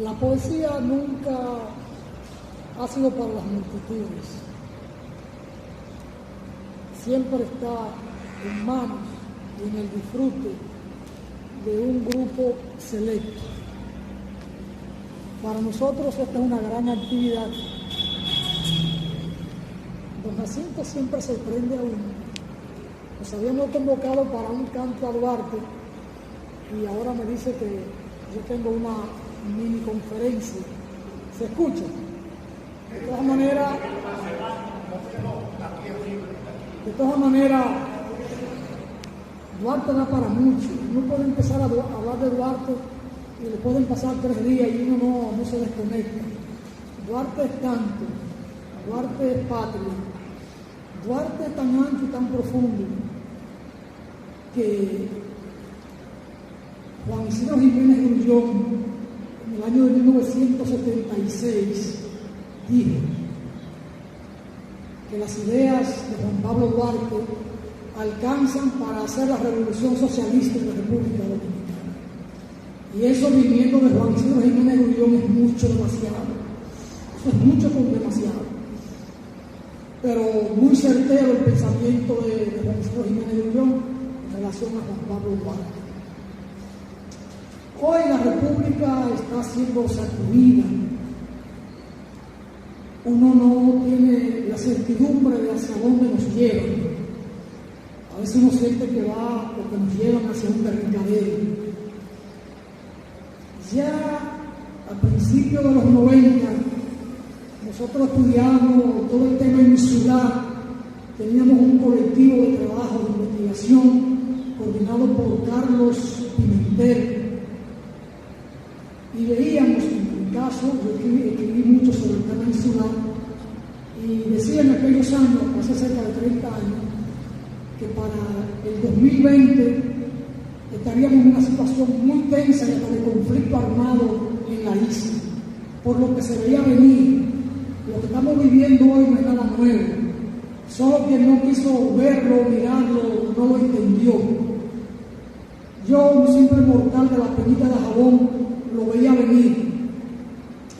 La poesía nunca ha sido para las multitudes. Siempre está en manos y en el disfrute de un grupo selecto. Para nosotros esta es una gran actividad. Don Jacinto siempre sorprende a uno. Nos habíamos convocado para un canto a Duarte y ahora me dice que yo tengo una mini conferencia. ¿Se escucha? De todas maneras, Duarte da para mucho. Uno puede empezar a hablar de Duarte y le pueden pasar 3 días y uno no se desconecta. Duarte es canto, Duarte es patria, Duarte es tan ancho y tan profundo que Juan Isidro Jiménez Grullón, en el año de 1976, dijo que las ideas de Juan Pablo Duarte alcanzan para hacer la revolución socialista en la República Dominicana. Y eso, viniendo de Juan Isidro Jiménez Grullón, es mucho, demasiado. Eso es mucho con demasiado. Pero muy certero el pensamiento de Juan Isidro Jiménez Grullón en relación a Juan Pablo Duarte. Hoy la República está siendo sacudida. Uno no tiene la certidumbre de hacia dónde nos llevan. A veces uno siente que va o que nos llevan hacia un derricadero. Ya a principios de los 90, nosotros estudiamos todo el tema insular. Teníamos un colectivo de trabajo de investigación coordinado por Carlos Pimentel. Y veíamos, en mi caso, yo escribí mucho sobre el tema insular, y decía en aquellos años, hace cerca de 30 años, que para el 2020 estaríamos en una situación muy tensa y hasta de conflicto armado en la isla, por lo que se veía venir. Lo que estamos viviendo hoy no es nada nuevo, solo quien no quiso verlo, mirarlo, no lo entendió. Yo, un simple mortal de la penita de jabón, lo veía venir.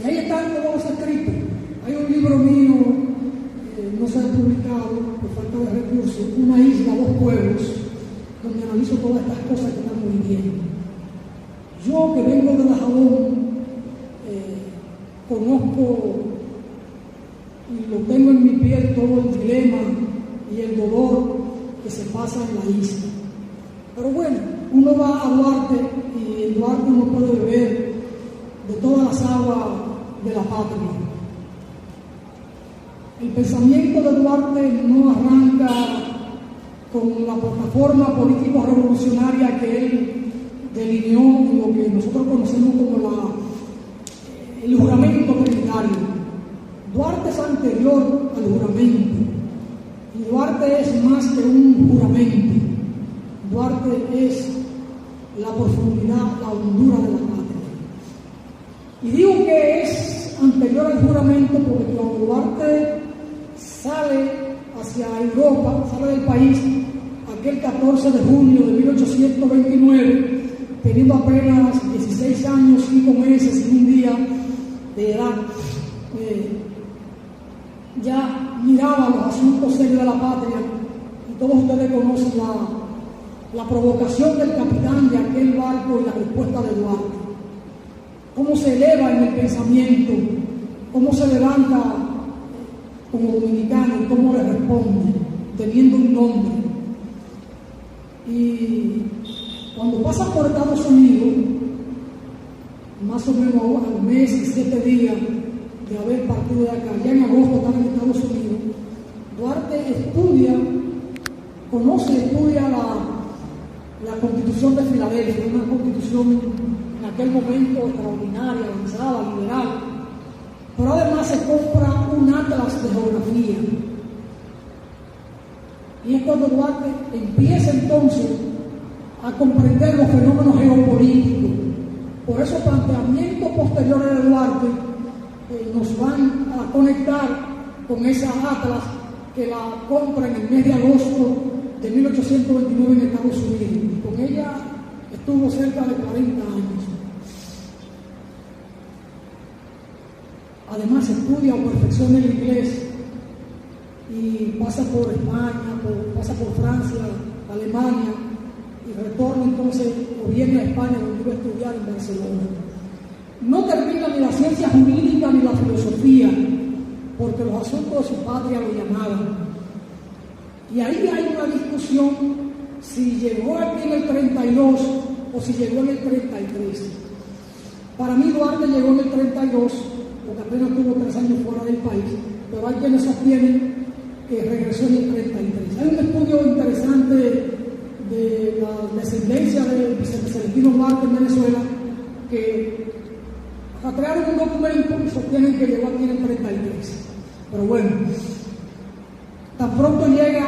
Y ahí están todos los escritos. Hay un libro mío, no se ha publicado por falta de recursos, Una isla, 2 pueblos, donde analizo todas estas cosas que estamos viviendo. Yo, que vengo de Dajabón, conozco y lo tengo en mi piel todo el dilema y el dolor que se pasa en la isla. Pero bueno, uno va a Duarte y en Duarte uno puede beber de todas las aguas de la patria. El pensamiento de Duarte no arranca con la plataforma político-revolucionaria que él delineó en lo que nosotros conocemos como el juramento trinitario. Duarte es anterior al juramento, y Duarte es más que un juramento. Duarte es la profundidad, la hondura de la patria. Y digo que es anterior al juramento porque cuando Duarte sale hacia Europa, sale del país, aquel 14 de junio de 1829, teniendo apenas 16 años, 5 meses y un día de edad, ya miraba los asuntos serios de la patria, y todos ustedes conocen la provocación del capitán de aquel barco y la respuesta de Duarte. Cómo se eleva en el pensamiento, cómo se levanta como dominicano y cómo le responde, teniendo un nombre. Y cuando pasa por Estados Unidos, más o menos al mes y 7 días de haber partido de acá, ya en agosto estaba en Estados Unidos, Duarte estudia la Constitución de Filadelfia, una constitución en aquel momento extraordinaria, avanzada, liberal, pero además se compra un atlas de geografía. Y es cuando Duarte empieza entonces a comprender los fenómenos geopolíticos. Por esos planteamientos posteriores de Duarte nos van a conectar con esa atlas que la compra en el mes de agosto de 1829 en Estados Unidos. Y con ella estuvo cerca de 40 años. además estudia o perfecciona el inglés y pasa por España, pasa por Francia, Alemania, y retorna entonces o viene a España, donde iba a estudiar en Barcelona. No termina ni la ciencia jurídica ni la filosofía, porque los asuntos de su patria lo llamaban. Y ahí hay una discusión si llegó aquí en el 32 o si llegó en el 33. Para mí Duarte llegó en el 32, porque apenas tuvo 3 años fuera del país, pero hay quienes sostienen que regresó en el 33. Hay un estudio interesante de la descendencia de Vicente Celestino Duarte en Venezuela, que crearon un documento y sostienen que llegó aquí en el 33. Pero bueno, tan pronto llega,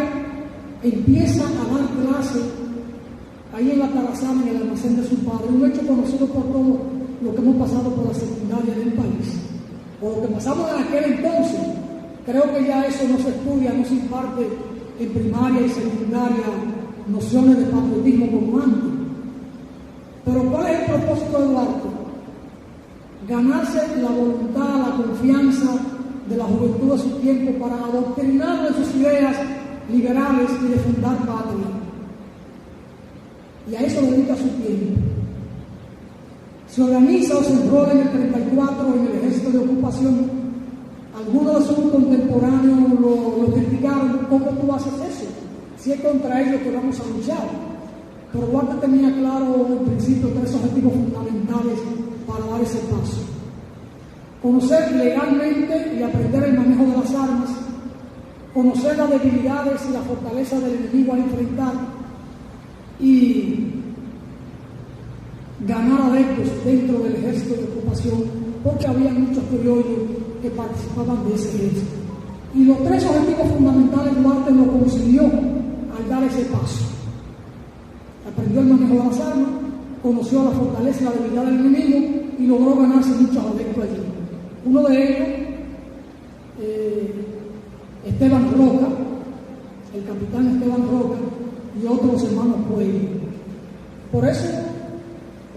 empieza a dar clase ahí en la Tarazana, en el almacén de su padre, un hecho conocido por todos los que hemos pasado por la secundaria del país, o lo que pasamos en aquel entonces. Creo que ya eso no se estudia, no se imparte en primaria y secundaria nociones de patriotismo como antes. Pero ¿cuál es el propósito de Duarte? Ganarse la voluntad, la confianza de la juventud de su tiempo para adoctrinar de sus ideas liberales y de fundar patria. Y a eso dedica su tiempo. Se organiza o se enrola en el 34 en el ejército de ocupación. Algunos de sus contemporáneos lo criticaron. ¿Cómo tú haces eso? Si es contra ellos que vamos a luchar. Pero Duarte tenía claro en principio 3 objetivos fundamentales para dar ese paso: conocer legalmente y aprender el manejo de las armas, conocer las debilidades y la fortaleza del enemigo a enfrentar y ganar adeptos dentro del ejército de ocupación, porque había muchos criollos que participaban de ese ejército. Y los 3 objetivos fundamentales Duarte lo consiguió al dar ese paso. Aprendió el manejo de las armas, conoció la fortaleza y la debilidad del enemigo y logró ganarse muchos adeptos allí. Uno de ellos, Esteban Roca, el capitán Esteban Roca, y otros los hermanos Puello. Por eso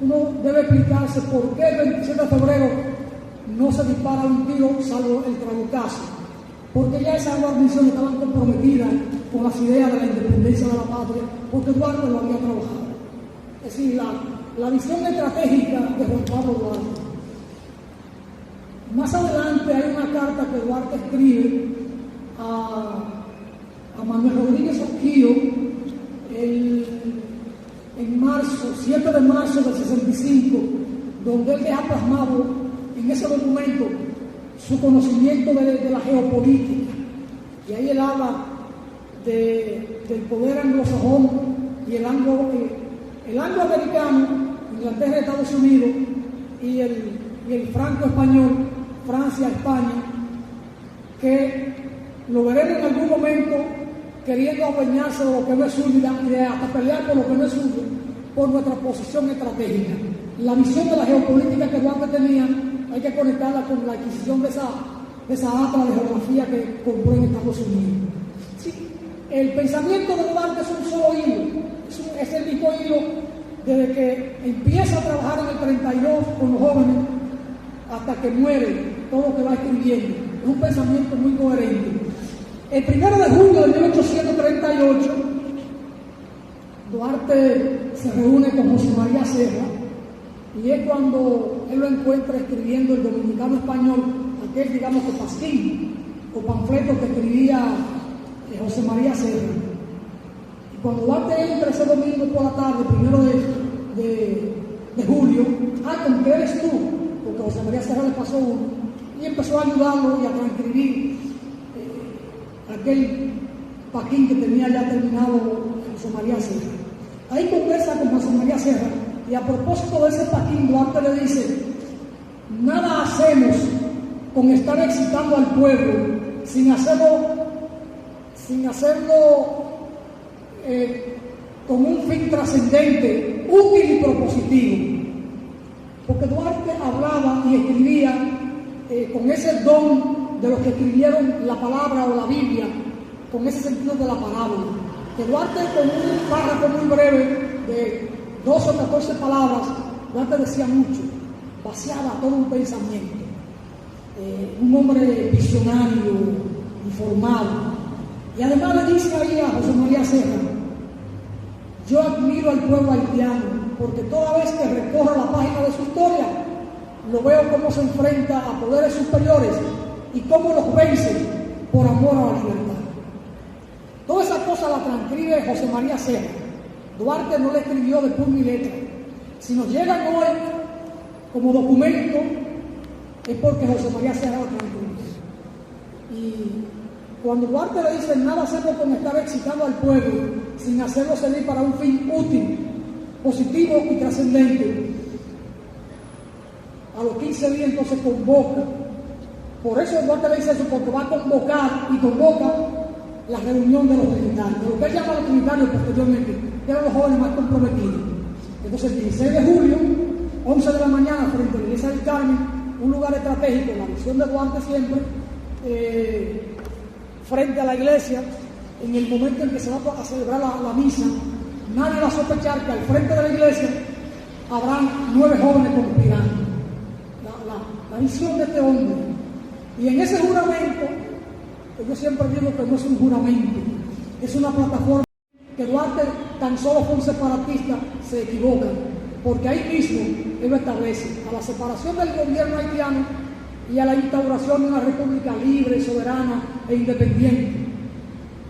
uno debe explicarse por qué el 27 de febrero no se dispara un tiro salvo el trabucazo, porque ya esas guarniciones estaban comprometidas con las ideas de la independencia de la patria, porque Duarte lo había trabajado. Es decir, la visión estratégica de Juan Pablo Duarte. Más adelante hay una carta que Duarte escribe a Manuel Rodríguez Osquillo en marzo, 7 de marzo del 65, donde él deja plasmado en ese documento su conocimiento de la geopolítica. Y ahí él habla del poder anglosajón y el angloamericano, Inglaterra, Estados Unidos, y el franco-español, Francia, España, que lo veremos en algún momento queriendo adueñarse de lo que no es suyo y de hasta pelear por lo que no es suyo, por nuestra posición estratégica. La visión de la geopolítica que Duarte tenía hay que conectarla con la adquisición de esa atlas de geografía que compró en Estados Unidos. Sí, el pensamiento de Duarte es un solo hilo, es el mismo hilo desde que empieza a trabajar en el 32 con los jóvenes hasta que muere, todo lo que va escribiendo. Es un pensamiento muy coherente. El 1 de julio de 1838, Duarte se reúne con José María Serra, y es cuando él lo encuentra escribiendo el Dominicano Español, aquel, digamos, que pasquín o panfleto que escribía José María Serra. Y cuando Duarte entra ese domingo por la tarde, 1 de julio, ¿con qué eres tú? Porque José María Serra le pasó uno, y empezó a ayudarlo y a transcribir aquel paquín que tenía ya terminado José María Serra. Ahí conversa con José María Serra, y a propósito de ese paquín, Duarte le dice: nada hacemos con estar excitando al pueblo sin hacerlo con un fin trascendente, útil y propositivo. Porque Duarte hablaba y escribía con ese don de los que escribieron la palabra o la Biblia, con ese sentido de la parábola. Que Duarte, con un párrafo muy breve de 12 o 14 palabras, Duarte decía mucho, vaciaba todo un pensamiento. un hombre visionario, informado. Y además le dice ahí a José María Serra: yo admiro al pueblo haitiano porque toda vez que recorro la página de su historia, lo veo cómo se enfrenta a poderes superiores y cómo los vence por amor a la libertad. Toda esa cosa la transcribe José María Serra. Duarte no le escribió de puño y letra. Si nos llegan hoy como documento, es porque José María Serra lo transcribió. Y cuando Duarte le dice: nada hacemos con estar excitando al pueblo sin hacerlo servir para un fin útil, positivo y trascendente, a los 15 días entonces convoca. Por eso Duarte le dice eso, porque va a convocar y convoca la reunión de los trinitarios, de lo que él llama los trinitarios posteriormente, que eran los jóvenes más comprometidos. Entonces el 16 de julio, 11 de la mañana, frente a la iglesia del Carmen, un lugar estratégico, la visión de Duarte siempre, frente a la iglesia, en el momento en que se va a celebrar la misa, nadie va a sospechar que al frente de la iglesia habrán 9 jóvenes conspirando. La visión de este hombre. Y en ese juramento, yo siempre digo que no es un juramento, es una plataforma que Duarte, tan solo fue un separatista, se equivoca, porque ahí mismo él lo establece, a la separación del gobierno haitiano y a la instauración de una república libre, soberana e independiente.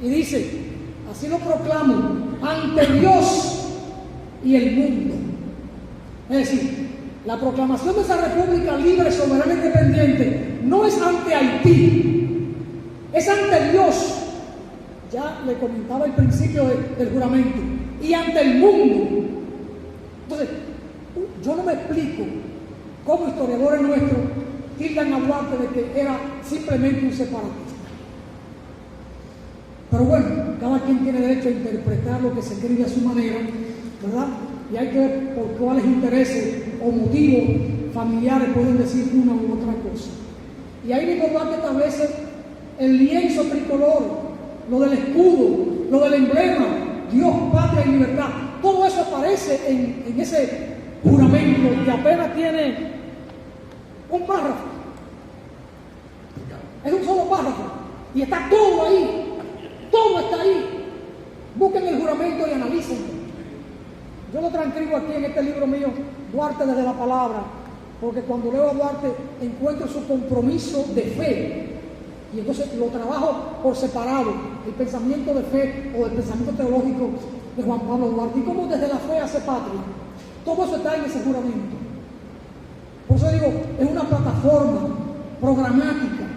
Y dice, así lo proclamo, ante Dios y el mundo. Es decir, la proclamación de esa república libre, soberana e independiente no es ante Haití, es ante Dios. Ya le comentaba al principio del juramento, y ante el mundo. Entonces, yo no me explico cómo historiadores nuestros tildan a Duarte de que era simplemente un separatista. Pero bueno, cada quien tiene derecho a interpretar lo que se escribe a su manera, ¿verdad? Y hay que ver por cuáles intereses o motivos familiares pueden decir una u otra cosa. Y ahí mismo Duarte establece el lienzo tricolor, lo del escudo, lo del emblema, Dios, patria y libertad. Todo eso aparece en ese juramento que apenas tiene un párrafo. Es un solo párrafo. Y está todo ahí. Todo está ahí. Busquen el juramento y analicen. Yo lo transcribo aquí en este libro mío, Duarte desde la palabra, porque cuando leo a Duarte encuentro su compromiso de fe. Y entonces lo trabajo por separado, el pensamiento de fe o el pensamiento teológico de Juan Pablo Duarte. Y cómo desde la fe hace patria. Todo eso está en ese juramento. Por eso digo, es una plataforma programática.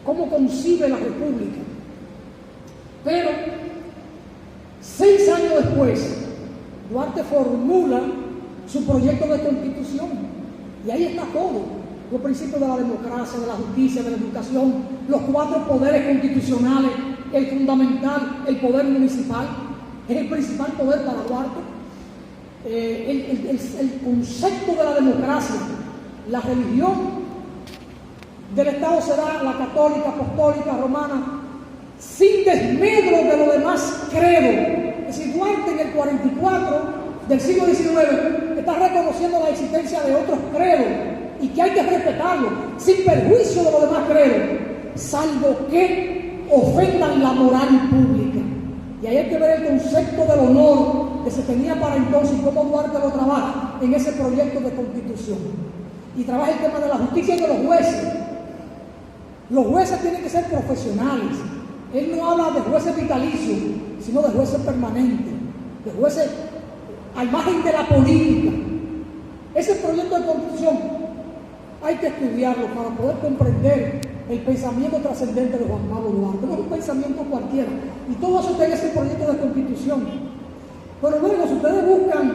Cómo concibe la república. Pero 6 años después, Duarte formula su proyecto de constitución. Y ahí está todo. Los principios de la democracia, de la justicia, de la educación, los 4 poderes constitucionales, el fundamental, el poder municipal, es el principal poder para Duarte. El concepto de la democracia, la religión del Estado será la católica, apostólica, romana, sin desmedro de los demás credos. Es decir, Duarte en el 44 del siglo XIX está reconociendo la existencia de otros credos y que hay que respetarlo, sin perjuicio de los demás credos, salvo que ofendan la moral pública. Y ahí hay que ver el concepto del honor que se tenía para entonces y cómo Duarte lo trabaja en ese proyecto de constitución. Y trabaja el tema de la justicia y de los jueces. Los jueces tienen que ser profesionales. Él no habla de jueces vitalicios, sino de jueces permanentes, de jueces al margen de la política. Ese proyecto de constitución hay que estudiarlo para poder comprender el pensamiento trascendente de Juan Pablo Duarte. No es un pensamiento cualquiera. Y todo eso está en ese proyecto de constitución. Pero luego, si ustedes buscan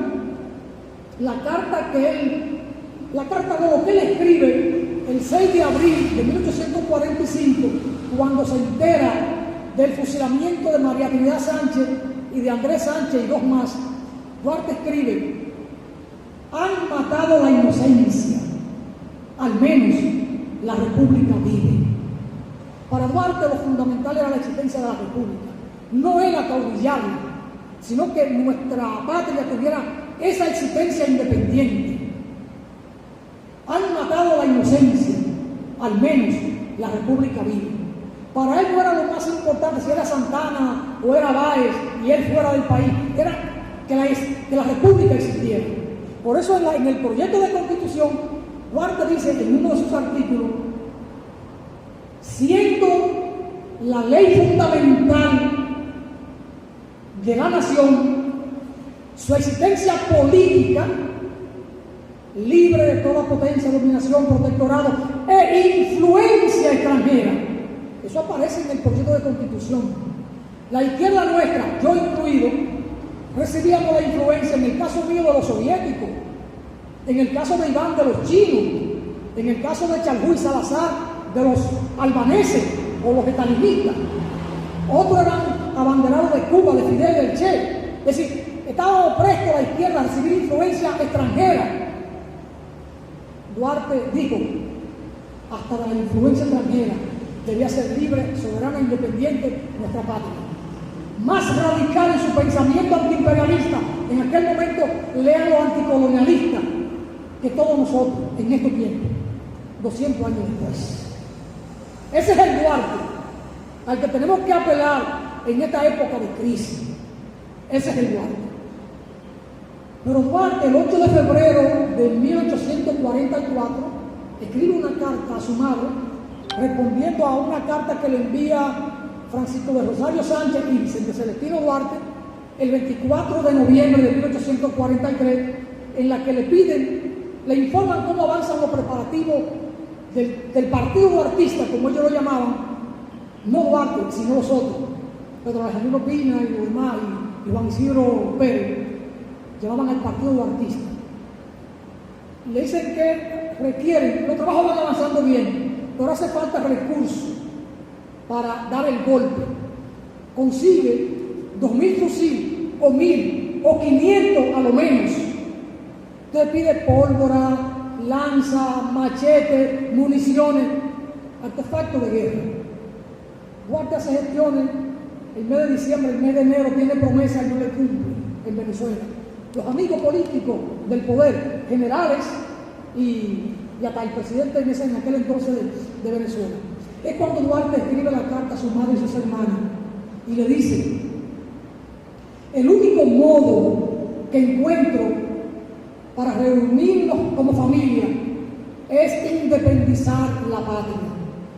la carta lo que él escribe el 6 de abril de 1845, cuando se entera del fusilamiento de María Trinidad Sánchez y de Andrés Sánchez y 2 más, Duarte escribe: han matado la inocencia, al menos la república vive. Para Duarte lo fundamental era la existencia de la república, no era acaudillarla, sino que nuestra patria tuviera esa existencia independiente. Han matado la inocencia, al menos la República viva. Para él no era lo más importante si era Santana o era Báez y él fuera del país, era que la República existiera. Por eso en el proyecto de Constitución, Duarte dice en uno de sus artículos, siendo la ley fundamental de la nación su existencia política, libre de toda potencia, dominación, protectorado e influencia extranjera. Eso aparece en el proyecto de Constitución. La izquierda nuestra, yo incluido, recibíamos la influencia, en el caso mío, de los soviéticos, en el caso de Iván, de los chinos, en el caso de Chalhui Salazar, de los albaneses o los estalinistas. Otros eran abanderados de Cuba, de Fidel y del Che. Es decir, estábamos prestos a la izquierda a recibir influencia extranjera. Duarte dijo, hasta de la influencia extranjera debía ser libre, soberana e independiente nuestra patria. Más radical en su pensamiento antiimperialista, en aquel momento léalo anticolonialista, que todos nosotros en estos tiempos, 200 años después. Ese es el Duarte al que tenemos que apelar en esta época de crisis. Ese es el Duarte. Pero Duarte, el 8 de febrero de 1844, escribe una carta a su madre, respondiendo a una carta que le envía Francisco de Rosario Sánchez y Vicente Celestino Duarte, el 24 de noviembre de 1843, en la que le informan cómo avanzan los preparativos del partido duartista, como ellos lo llamaban, no Duarte, sino los otros, Pedro Alejandro Pina y los demás, y Juan Isidro Pérez, llevaban al partido duartista. Le dicen que requieren, los trabajos van avanzando bien, pero hace falta recursos para dar el golpe. Consigue 2.000 fusiles, o 1.000, o 500 a lo menos. Usted pide pólvora, lanza, machete, municiones, artefactos de guerra. Duarte hace gestiones, el mes de diciembre, el mes de enero tiene promesa y no le cumple en Venezuela. Los amigos políticos del poder, generales y hasta el presidente en aquel entonces de Venezuela. Es cuando Duarte escribe la carta a su madre y sus hermanas y le dice, el único modo que encuentro para reunirnos como familia es independizar la patria.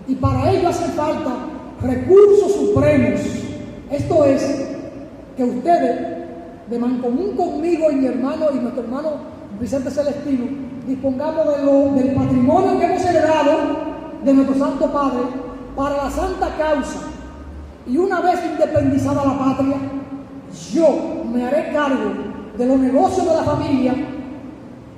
Y para ello hace falta recursos supremos. Esto es, que ustedes, de mancomun conmigo y mi hermano y nuestro hermano Vicente Celestino, dispongamos del patrimonio que hemos heredado de nuestro Santo Padre para la santa causa. Y una vez independizada la patria, yo me haré cargo de los negocios de la familia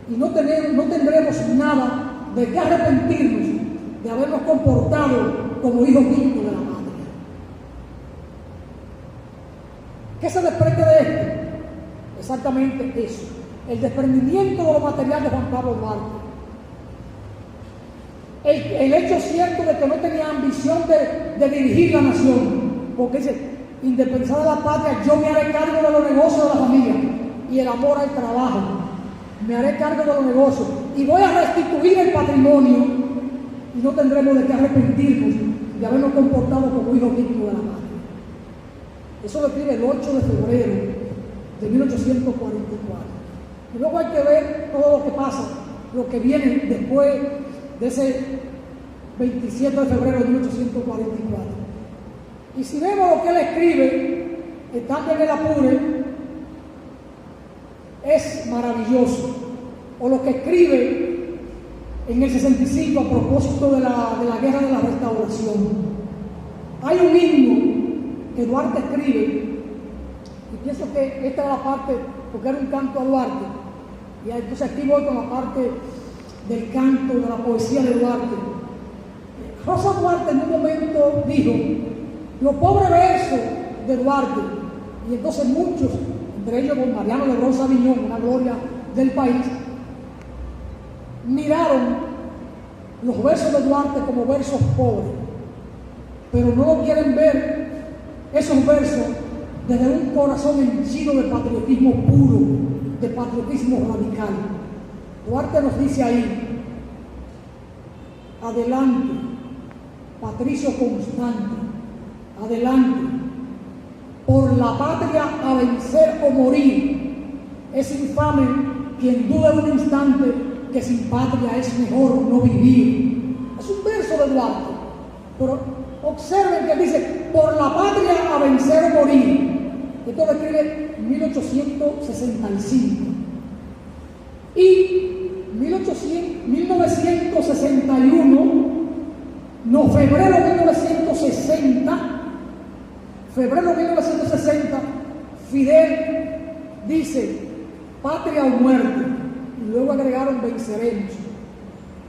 y no tendremos nada de qué arrepentirnos de habernos comportado como hijos dignos de la patria. ¿Qué se desprende de esto? Exactamente eso, el desprendimiento de lo material de Juan Pablo Duarte. El hecho cierto de que no tenía ambición de dirigir la nación, porque dice, independizada la patria, yo me haré cargo de los negocios de la familia y el amor al trabajo, me haré cargo de los negocios y voy a restituir el patrimonio y no tendremos de qué arrepentirnos de habernos comportado como hijos dignos de la patria. Eso lo escribe el 8 de febrero de 1844. Y luego hay que ver todo lo que pasa, lo que viene después de ese 27 de febrero de 1844. Y si vemos lo que él escribe, estando en el apure, es maravilloso. O lo que escribe en el 65 a propósito de la guerra de la restauración. Hay un himno que Duarte escribe, y pienso que esta era la parte, porque era un canto a Duarte, y entonces aquí voy con la parte del canto, de la poesía de Duarte. Rosa Duarte en un momento dijo, los pobres versos de Duarte, y entonces muchos, entre ellos don Mariano Lebrón Sabiñón, una gloria del país, miraron los versos de Duarte como versos pobres, pero no lo quieren ver esos versos desde un corazón henchido de patriotismo puro, de patriotismo radical. Duarte nos dice ahí, adelante. Patricio Constante, adelante. Por la patria a vencer o morir. Es infame quien duda un instante que sin patria es mejor no vivir. Es un verso de Duarte, pero observen que dice, por la patria a vencer o morir. Esto lo escribe en 1865. Y 1961, no, febrero de 1960, Fidel dice, patria o muerte, y luego agregaron venceremos.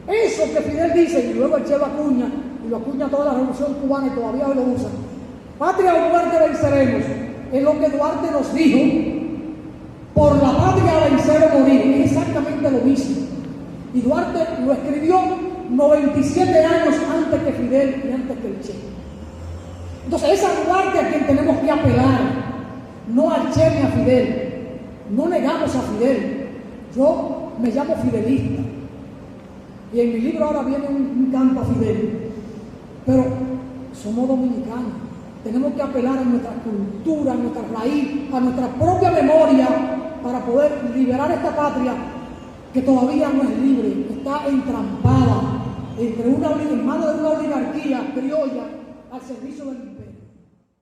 Eso que Fidel dice, y luego echó Acuña, y lo acuña toda la revolución cubana y todavía hoy lo usan, patria o muerte venceremos, es lo que Duarte nos dijo, por la patria vencer o morir, es exactamente lo mismo. Y Duarte lo escribió 97 años antes que Fidel y antes que el Che. Entonces es a Duarte a quien tenemos que apelar, no al Che ni a Fidel. No negamos a Fidel. Yo me llamo fidelista. Y en mi libro ahora viene un canto a Fidel. Pero somos dominicanos. Tenemos que apelar a nuestra cultura, a nuestra raíz, a nuestra propia memoria para poder liberar esta patria que todavía no es libre, está entrampada en manos de una oligarquía criolla al servicio del imperio.